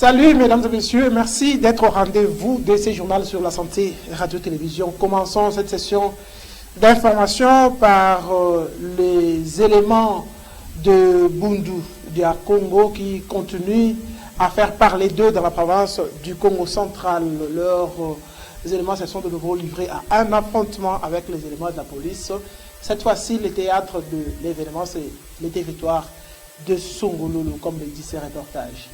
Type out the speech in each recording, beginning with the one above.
Salut mesdames et messieurs, merci d'être au rendez-vous de ce journal sur la santé radio-télévision. Commençons cette session d'information par les éléments de Bundu, du Congo, qui continuent à faire parler d'eux dans la province du Congo central. Leurs éléments se sont de nouveau livrés à un affrontement avec les éléments de la police. Cette fois-ci, le théâtre de l'événement, c'est le territoire de Songololo, comme le dit ce reportage.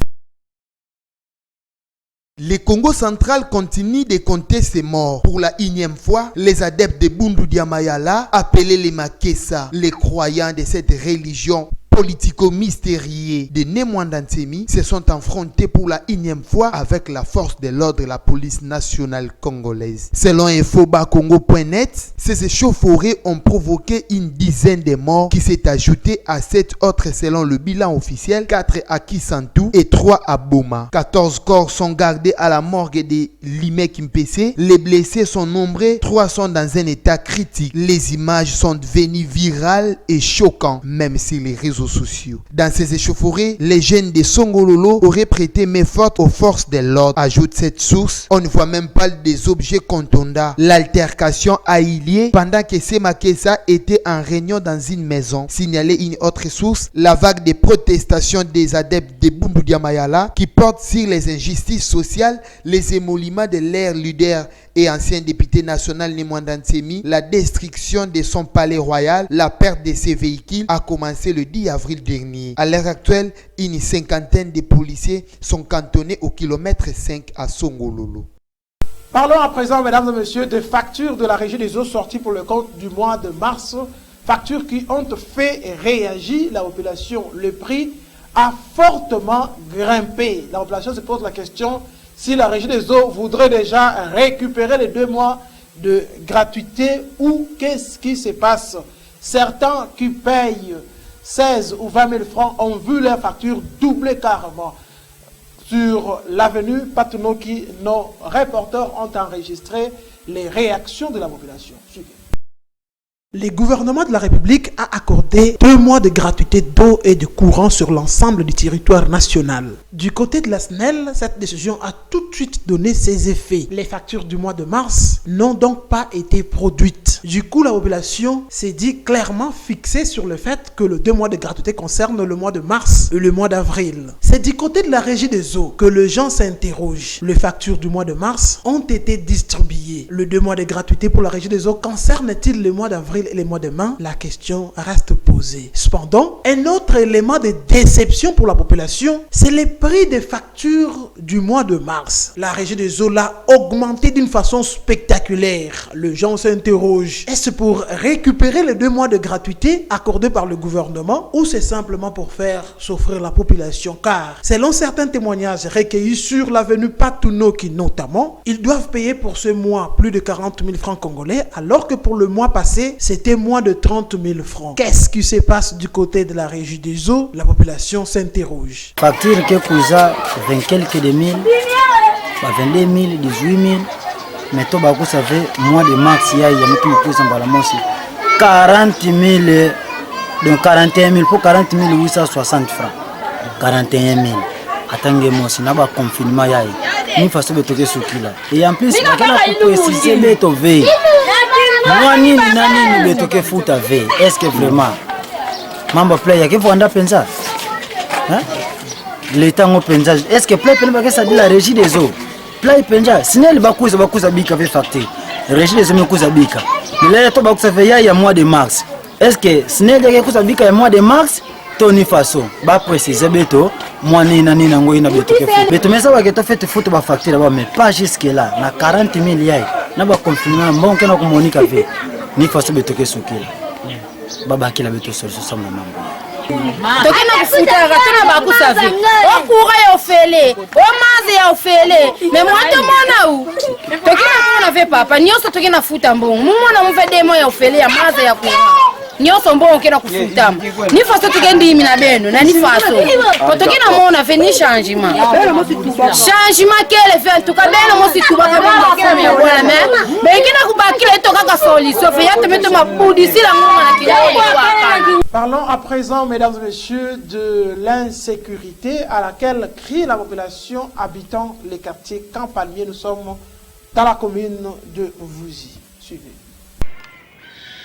Le Congo central continue de compter ses morts. Pour la 1e fois, les adeptes de Bundu Diamayala, appelés les Makessa, les croyants de cette religion politico-mystérieux de Nemwandantemi, se sont affrontés pour la 1e fois avec la force de l'ordre de la police nationale congolaise. Selon infobacongo.net, ces échauffourées ont provoqué une dizaine de morts qui s'est ajouté à 7 autres selon le bilan officiel, 4 à Kisantu et 3 à Boma. 14 corps sont gardés à la morgue de Limek Mpese. Les blessés sont nombreux, 3 sont dans un état critique. Les images sont devenues virales et choquantes, même si les réseaux sociaux. Dans ces échauffourées, les jeunes de Songololo auraient prêté main forte aux forces de l'ordre. Ajoute cette source, on ne voit même pas des objets contondants. L'altercation a eu lieu pendant que ces Makessa étaient en réunion dans une maison. Signalait une autre source, la vague de protestations des adeptes de Bundu Diamayala qui portent sur les injustices sociales, les émoluments de l'air leader et ancien député national Nemwandantemi, la destruction de son palais royal, la perte de ses véhicules a commencé le 10 avril dernier. À l'heure actuelle, une cinquantaine de policiers sont cantonnés au kilomètre 5 à Songololo. Parlons à présent, mesdames et messieurs, des factures de la Régie des eaux sorties pour le compte du mois de mars. Factures qui ont fait réagir la population. Le prix a fortement grimpé. La population se pose la question si la Régie des eaux voudrait déjà récupérer les 2 mois de gratuité ou qu'est-ce qui se passe. Certains qui payent 16 ou 20 000 francs ont vu leur facture doubler carrément. Sur l'avenue Patounoki, nos reporters ont enregistré les réactions de la population. Suivez. Le gouvernement de la République a accordé 2 mois de gratuité d'eau et de courant sur l'ensemble du territoire national. Du côté de la SNEL, cette décision a tout de suite donné ses effets. Les factures du mois de mars n'ont donc pas été produites. Du coup, la population s'est dit clairement fixée sur le fait que le 2 mois de gratuité concerne le mois de mars et le mois d'avril. C'est du côté de la Régie des eaux que les gens s'interrogent. Les factures du mois de mars ont été distribuées. Le 2 mois de gratuité pour la Régie des eaux concerne-t-il le mois d'avril et les mois de mai? La question reste posée. Cependant, un autre élément de déception pour la population, c'est les prix des factures du mois de mars. La Régie des eaux l'a augmenté d'une façon spectaculaire. Les gens s'interrogent. Est-ce pour récupérer les 2 mois de gratuité accordés par le gouvernement ou c'est simplement pour faire souffrir la population? Car, selon certains témoignages recueillis sur l'avenue Patounoki notamment, ils doivent payer pour ce mois plus de 40 000 francs congolais alors que pour le mois passé, c'était moins de 30 000 francs. Qu'est-ce qui se passe du côté de la Régie des eaux? La population s'interroge. Facture que cousa 20 quelques de mille, 22 000, 18 000. Mais toi, vous savez, mois de mars, il y a 40 000, donc 41 000, pour 40 860 francs. 41 000. Attendez, moi, si nous avons confinement, il y a une façon de toquer ce qu'il a. Et en plus, pour préciser, les tover. Moi, ni nani ni toquer foot avec. Est-ce que vraiment, Mamba player, qu'est-ce que vous en pensez? Hein? L'État en pensa. Est-ce que player peut pas ça de la Régie des eaux? Player pensa. Sinon, il va causer bika avec facture. Régie des eaux me cause bika. Mais là, toi, ça fait il y a mois de mars. Est-ce que sinon, il y a cause bika il mois de mars? Tony façon. Ba préciser beto. Moi ni nani nango ina beto que foot. Beto mais ça va que tu fait foot ba facture là, mais pas jusque là. Na 40 000 yai. Na ba confinement bon que na communiquer avec. Ni façon beto que soukila. Baba kila beto sur ça maman. Tokena kufuta gatona bakusavi. Okura ya ofele, omaze ya ofele. Mais moi te mona ou. Tokena mona ve papa, nyoso tokena futa mbongo. Mumona mve demo ya ofele ya maze ya kuwa. nyonso mbongo kena kufutama ni faso tukendi mina beno na ni faso potokena mona fe ni changement kele fait en tout cas beno mosi tuba kama kena ya bwana mais kena kubakila to kaka solution fe yate meto mabudi sila ngoma na kidogo. Parlons à présent, mesdames et messieurs, de l'insécurité à laquelle crie la population habitant les quartiers campagniers. Nous sommes dans la commune de Mvouzi. Suivez.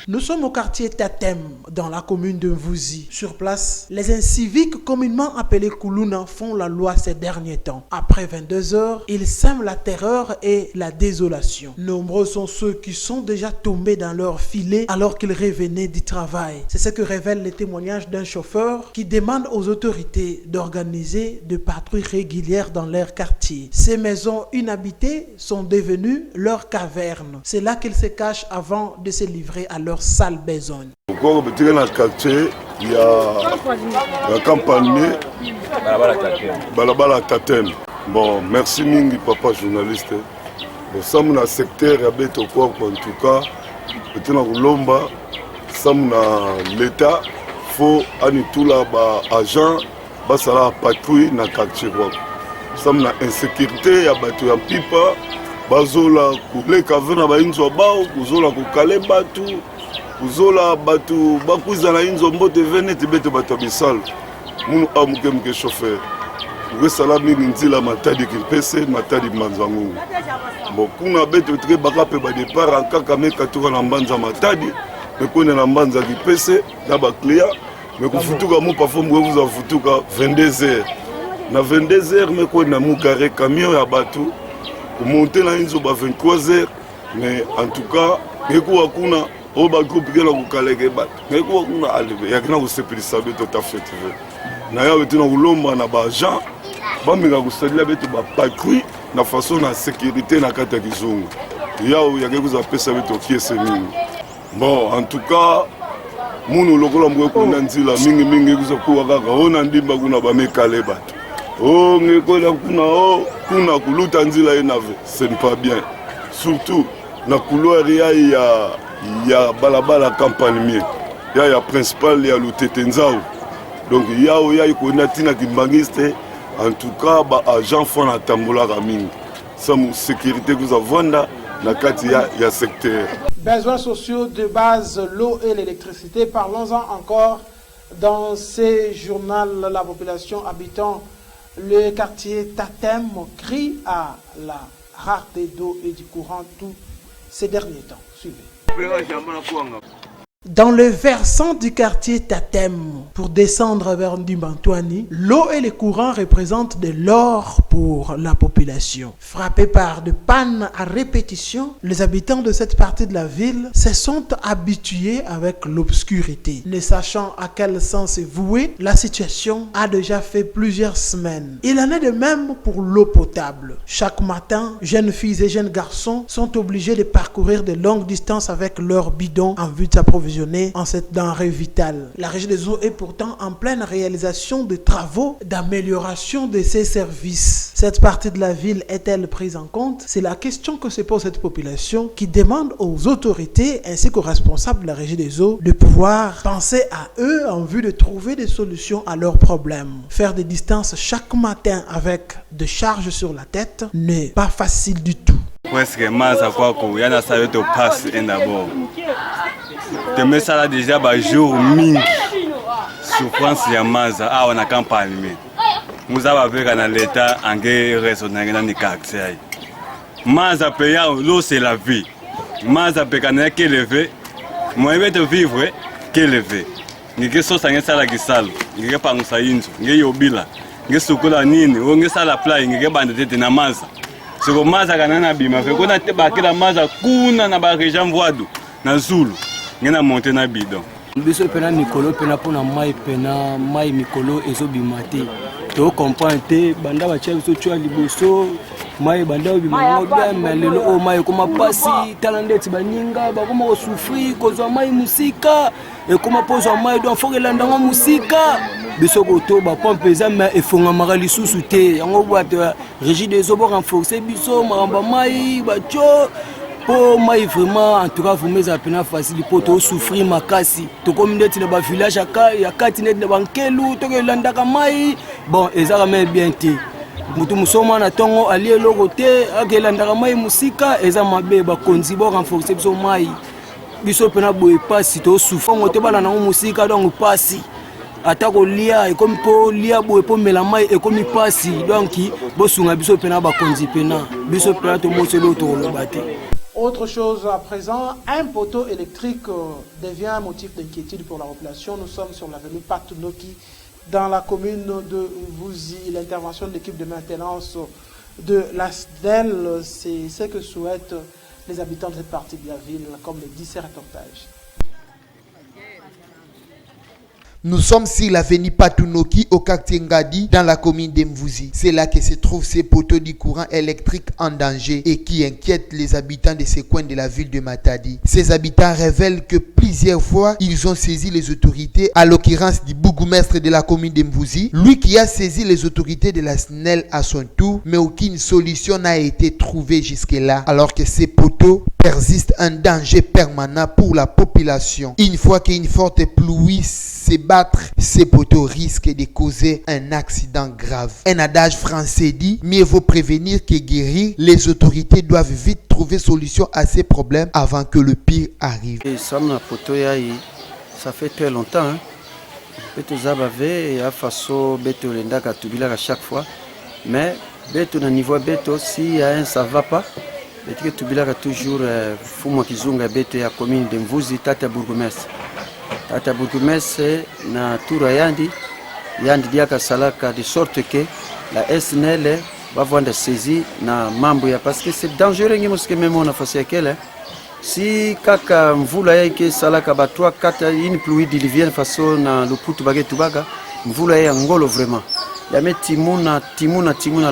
Nous sommes au quartier Tatem, dans la commune de Mvouzi. Sur place, les inciviques communément appelés Koulouna font la loi ces derniers temps. Après 22 heures, ils sèment la terreur et la désolation. Nombreux sont ceux qui sont déjà tombés dans leur filet alors qu'ils revenaient du travail. C'est ce que révèle le témoignage d'un chauffeur qui demande aux autorités d'organiser des patrouilles régulières dans leur quartier. Ces maisons inhabitées sont devenues leurs cavernes. C'est là qu'ils se cachent avant de se livrer à leur sale besogne. Dans le quartier, il y a la campagne Balabala Tatem. Bon, merci Mingi, papa journaliste. Bon, ça dans le secteur, il y a en tout cas, dans Lomba, ça dans l'État, il faut tout là agent, la patrouille dans le quartier. Ça dans l'insécurité, il y a un pipa, bazola kule kavena ba inzo bao, kuzola kukale batu. Uzola batu bakuza na inzo mbote vene tibete batu bisal munu amuke mke chauffeur uwe salami nzila matadi kipese matadi manzangu bon kuna beto tre bakape ba départ en kaka meka tuka na mbanza matadi mekone na mbanza kipese na ba client mekufutuka mu parfois mwe vous afutuka 22h na 22h mekone na mu carré camion ya batu monter na inzo ba 23h mais en tout cas meko kuna au bas groupe qui est là où collègue bat mais quoi on a allé il y a que nous c'est plus saber tout à fait tu veux na ya betu na ulomba na ba agent ba minga ku salir betu ba patrouille na façon na sécurité na kata kizungu ya ya que vous appelez ça betu qui est mingi bon en tout cas munu lokola mwe ku nzila mingi mingi kuzokuwa kaka ona ndimba kuna ba mekale bat oh ngekola kuna kuluta nzila enave c'est pas bien surtout na couloir il y a balabala campagne il y a principal il y a le tetenzao donc il y a ikonatina kimbangiste en tout cas ba agent font la tambola raming ça mon sécurité vous avanda na kati ya secteur. Besoins sociaux de base, l'eau et l'électricité. Parlons-en encore dans ces journaux. La population habitant le quartier Tatem crie à la rareté d'eau et du courant tous ces derniers temps. Suivez. Dans le versant du quartier Tatem, pour descendre vers Ndimbantoani, l'eau et le courant représentent de l'or pour la population. Frappés par de pannes à répétition, les habitants de cette partie de la ville se sont habitués avec l'obscurité. Ne sachant à quel sens se vouer, la situation a déjà fait plusieurs semaines. Il en est de même pour l'eau potable. Chaque matin, jeunes filles et jeunes garçons sont obligés de parcourir de longues distances avec leurs bidons en vue de s'approvisionner en cette denrée vitale. La régie des eaux est pourtant en pleine réalisation de travaux d'amélioration de ses services. Cette partie de la ville est-elle prise en compte? C'est la question que se pose cette population qui demande aux autorités ainsi qu'aux responsables de la régie des eaux de pouvoir penser à eux en vue de trouver des solutions à leurs problèmes. Faire des distances chaque matin avec de charges sur la tête n'est pas facile du tout. Presque maza kwako yana sayo to pass en d'abord. Te mesala déjà ba jour mingi. Souffrance ya maza a wana campagne me. Muza ba veka na l'état ange raisonner na ni caractère. Maza paya l'eau c'est la vie. Maza peka na ke lever. Moi de vivre ke lever. Ngeke so sanga sala kisalo. Ngeke pangusa inzo. Ngeke yobila. Ngeke sukula nini? Ngeke sala play ngeke bande tete na maza. Siko maza kanana bima fe kona te bakela maza kuna na ba région voadu na Zulu ngena monter na bidon biso pena mikolo pena pona mai mikolo ezo bimate to comprendre banda ba chia biso twa liboso mai banda bima bien mais lelo o mai koma pasi talendeti baninga ba koma ko souffrir kozwa mai musika e koma pozwa mai do fokela ndanga musika biso ko to ba pompe za mais efonga mara lisusu te yango boîte régie des eaux renforcer biso maramba mai ba tcho po mai vraiment en tout cas vous mes apena facile po to souffrir makasi to comme ndeti na ba village ya kati net na bankelu to ke landaka mai bon ezaka même bien te mutu musoma na tongo ali eloko te akelandaka mai musika eza mabe bakonzi bo renforcer biso mai biso pena boye pasi to souffrir ngote bala na musika donc pasi atako lia et comme po lia boye po mela mai et comme pasi donc bo sunga biso pena bakonzi pena biso pena to moselo to lo bate. Autre chose à présent, un poteau électrique devient un motif d'inquiétude pour la population. Nous sommes sur l'avenue Patunoki, dans la commune de Mvuzi. L'intervention de l'équipe de maintenance de la SNEL, c'est ce que souhaitent les habitants de cette partie de la ville, comme le dit ces reportages. Nous sommes sur l'avenue Patunoki au quartier Ngadi dans la commune d'Mvuzi. C'est là que se trouvent ces poteaux du courant électrique en danger et qui inquiètent les habitants de ces coins de la ville de Matadi. Ces habitants révèlent que plusieurs fois, ils ont saisi les autorités, à l'occurrence du bourgmestre de la commune d'Mvuzi, lui qui a saisi les autorités de la SNEL à son tour, mais aucune solution n'a été trouvée jusque-là, alors que ces poteaux persistent un danger permanent pour la population. Une fois qu'une forte pluie se battre, ces poteaux risquent de causer un accident grave. Un adage français dit, mieux vaut prévenir que guérir. Les autorités doivent vite trouver solution à ces problèmes avant que le pire arrive. Et ça fait très longtemps. Beto zabave ya faso beto lenda katubila à chaque fois. Mais beto na niveau beto si y a un ça va pas. Beto tubila toujours fumo kizunga beto ya commune de Mvuzi tata bourgmestre. Tata bourgmestre na tour yandi diaka salaka de sorte que la SNL va vendre saisi na mambo ya parce que c'est dangereux ngi muske même on a fait qu'elle si kaka mvula yake salaka ba 3 4 une pluie diluvienne façon na luputu bagetu baga mvula ya ngolo vraiment ya metimuna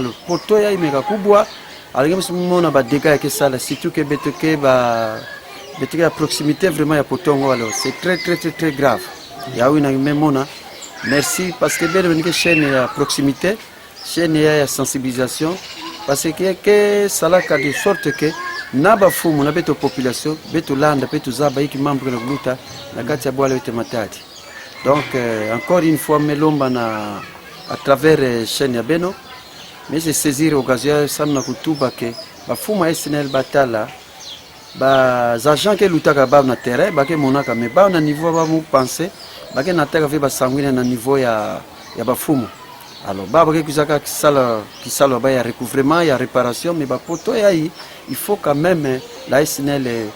le poto ya imeka kubwa alingi mona ba dégâts yake sala surtout que betoke ba à proximité vraiment ya potongo alors c'est très grave ya oui na même on a merci parce que bien une chaîne à proximité chaîne ya sensibilisation parce que salaka de sorte que naba fumu na beto population beto landa beto zaba iki membre na gluta na kati ya bwala yote matati donc encore une fois melomba na à travers chaîne ya beno mais c'est saisir occasion sana kutuba ke ba fuma SNL batala ba agents ke lutaka ba na terrain ba ke monaka mais ba na niveau ba mu penser ba ke na terre ve ba sanguine na niveau ya ba fumu alors ba ke kuzaka kisala ba ya recouvrement ya réparation mais ba poto ya il faut quand même la SNL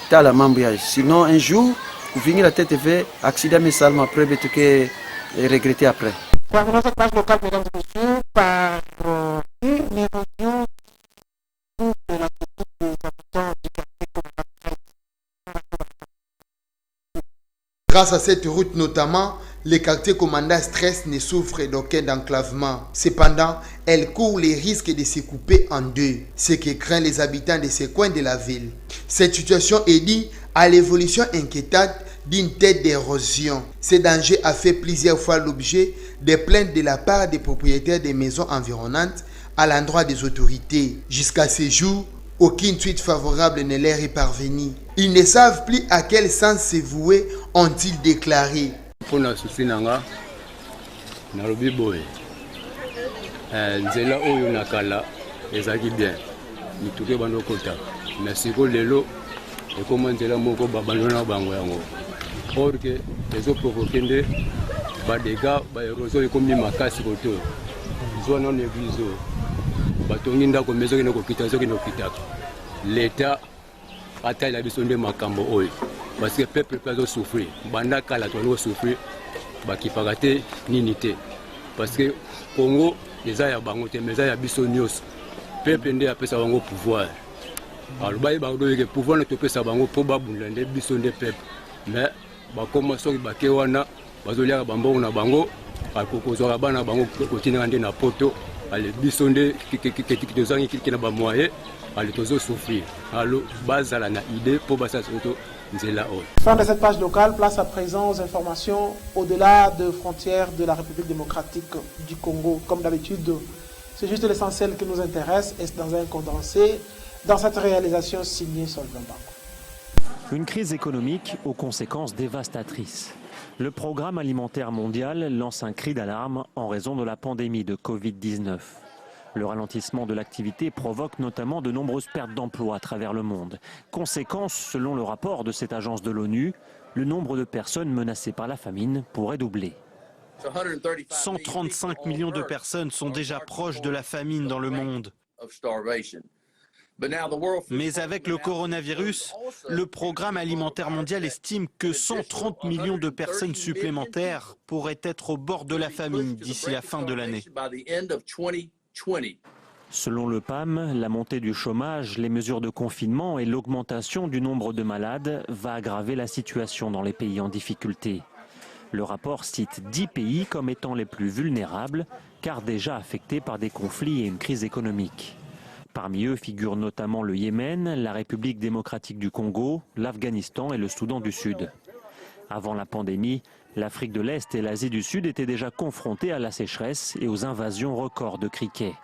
tala mambo ya sinon un jour vous finir la tête ve accident mais seulement après beto ke regretter après. Dans cette page locale, mesdames et messieurs, par une érosion de la politique des habitants du quartier. Grâce à cette route notamment, le quartier commandant Stress ne souffre d'aucun enclavement. Cependant, elle court les risques de se couper en deux, ce que craignent les habitants de ces coins de la ville. Cette situation est due à l'évolution inquiétante d'une tête d'érosion. Ce danger a fait plusieurs fois l'objet de plaintes de la part des propriétaires des maisons environnantes à l'endroit des autorités. Jusqu'à ce jour, aucune suite favorable ne leur est parvenue. Ils ne savent plus à quel sens se vouer, ont-ils déclaré. Pour la souci nanga, na lobi boy. Nzela oyo nakala ezaki bien. Mituke bando kota. Merci ko lelo et comment nzela moko babandona bango yango. Or que les autres provoquent des dégâts, des érosions comme makasi koto. Zona non église. Batongi ndako maison qui n'okita zo qui n'okita. L'État a taillé la biso de makambo oyo. Parce que le peuple peut souffrir. Banda kala to souffrir. Ba ki pagate ninité. Parce que Congo les a ya bango te mais ya biso nyos. Peuple ndé apesa bango pouvoir. Alors ba bango que pouvoir ne te pesa bango po ba bundande biso ndé peuple. Mais ba koma soki ba ke wana bazolia bambongo na bango akokozwa bana bango kotina ndé na poto ale biso ndé tozangi ki na ba moyen ale tozo souffrir. Alors bazala na idée po basa soto. Fin de cette page locale, place à présent aux informations au-delà de frontières de la République démocratique du Congo. Comme d'habitude, c'est juste l'essentiel qui nous intéresse et dans un condensé. dans cette réalisation signée Solvin Bako. Une crise économique aux conséquences dévastatrices. Le Programme alimentaire mondial lance un cri d'alarme en raison de la pandémie de Covid-19. Le ralentissement de l'activité provoque notamment de nombreuses pertes d'emplois à travers le monde. Conséquence, selon le rapport de cette agence de l'ONU, le nombre de personnes menacées par la famine pourrait doubler. 135 millions de personnes sont déjà proches de la famine dans le monde. Mais avec le coronavirus, le Programme alimentaire mondial estime que 130 millions de personnes supplémentaires pourraient être au bord de la famine d'ici la fin de l'année. Selon le PAM, la montée du chômage, les mesures de confinement et l'augmentation du nombre de malades va aggraver la situation dans les pays en difficulté. Le rapport cite 10 pays comme étant les plus vulnérables, car déjà affectés par des conflits et une crise économique. Parmi eux figurent notamment le Yémen, la République démocratique du Congo, l'Afghanistan et le Soudan du Sud. Avant la pandémie, l'Afrique de l'Est et l'Asie du Sud étaient déjà confrontées à la sécheresse et aux invasions records de criquets.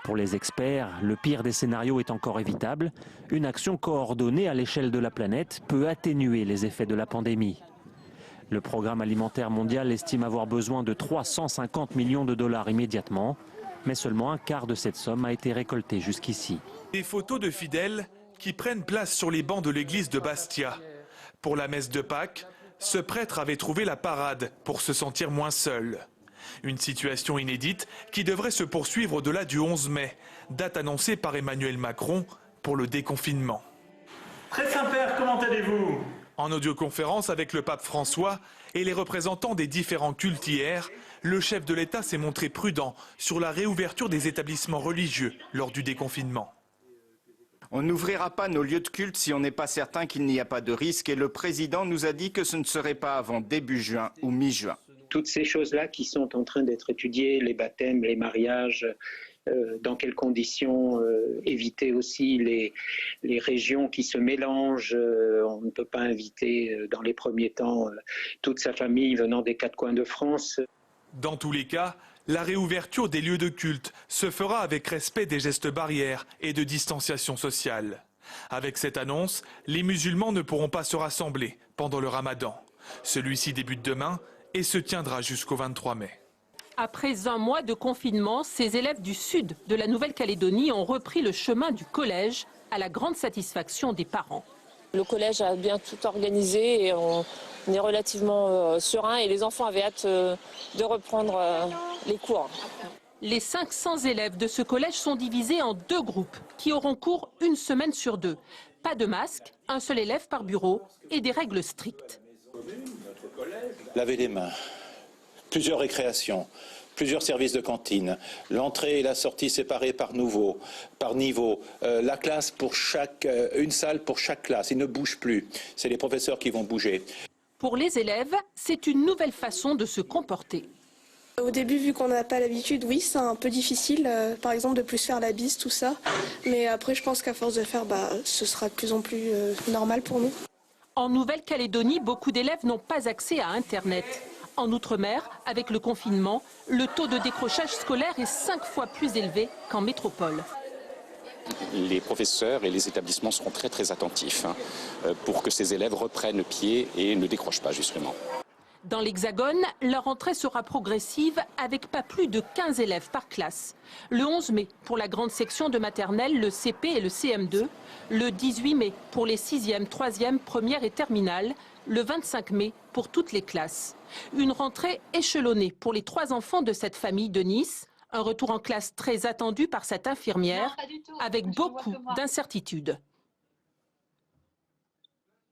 Pour les experts, le pire des scénarios est encore évitable. Une action coordonnée à l'échelle de la planète peut atténuer les effets de la pandémie. Le Programme alimentaire mondial estime avoir besoin de 350 millions de dollars immédiatement. Mais seulement un quart de cette somme a été récoltée jusqu'ici. Des photos de fidèles qui prennent place sur les bancs de l'église de Bastia. Pour la messe de Pâques, ce prêtre avait trouvé la parade pour se sentir moins seul. Une situation inédite qui devrait se poursuivre au-delà du 11 mai, date annoncée par Emmanuel Macron pour le déconfinement. Très Saint-Père, comment allez-vous ? En audioconférence avec le pape François et les représentants des différents cultes hier, le chef de l'État s'est montré prudent sur la réouverture des établissements religieux lors du déconfinement. On n'ouvrira pas nos lieux de culte si on n'est pas certain qu'il n'y a pas de risque et le président nous a dit que ce ne serait pas avant début juin ou mi-juin. Toutes ces choses-là qui sont en train d'être étudiées, les baptêmes, les mariages, dans quelles conditions éviter aussi les régions qui se mélangent. On ne peut pas inviter dans les premiers temps toute sa famille venant des quatre coins de France. Dans tous les cas, la réouverture des lieux de culte se fera avec respect des gestes barrières et de distanciation sociale. Avec cette annonce, les musulmans ne pourront pas se rassembler pendant le ramadan. Celui-ci débute demain et se tiendra jusqu'au 23 mai. Après un mois de confinement, ces élèves du sud de la Nouvelle-Calédonie ont repris le chemin du collège à la grande satisfaction des parents. Le collège a bien tout organisé et on est relativement serein et les enfants avaient hâte de reprendre les cours. Les 500 élèves de ce collège sont divisés en 2 groupes qui auront cours une semaine sur 2. Pas de masque, un seul élève par bureau et des règles strictes. Laver les mains, plusieurs récréations, plusieurs services de cantine, l'entrée et la sortie séparées par niveau, la classe pour une salle pour chaque classe, ils ne bougent plus, c'est les professeurs qui vont bouger. Pour les élèves, c'est une nouvelle façon de se comporter. Au début, vu qu'on n'a pas l'habitude, oui, c'est un peu difficile, par exemple, de plus faire la bise, tout ça. Mais après, je pense qu'à force de faire, ce sera de plus en plus normal pour nous. En Nouvelle-Calédonie, beaucoup d'élèves n'ont pas accès à Internet. En Outre-mer, avec le confinement, le taux de décrochage scolaire est 5 fois plus élevé qu'en métropole. Les professeurs et les établissements seront très attentifs pour que ces élèves reprennent pied et ne décrochent pas justement. Dans l'Hexagone, la rentrée sera progressive avec pas plus de 15 élèves par classe. Le 11 mai pour la grande section de maternelle, le CP et le CM2. Le 18 mai pour les 6e, 3e, 1re et terminale. Le 25 mai pour toutes les classes. Une rentrée échelonnée pour les 3 enfants de cette famille de Nice. Un retour en classe très attendu par cette infirmière, avec beaucoup d'incertitudes.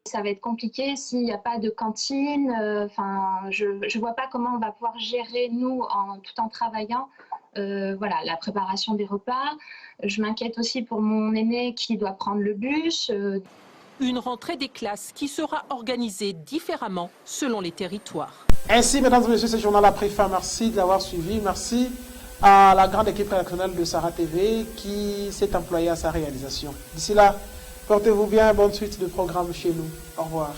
Ça va être compliqué s'il n'y a pas de cantine. Je ne vois pas comment on va pouvoir gérer, nous, tout en travaillant, la préparation des repas. Je m'inquiète aussi pour mon aîné qui doit prendre le bus. Une rentrée des classes qui sera organisée différemment selon les territoires. Ainsi, mesdames et messieurs, ce journal a pris fin. Merci de l'avoir suivi. Merci à la grande équipe rédactionnelle de Sarah TV qui s'est employée à sa réalisation. D'ici là, portez-vous bien, bonne suite de programme chez nous. Au revoir.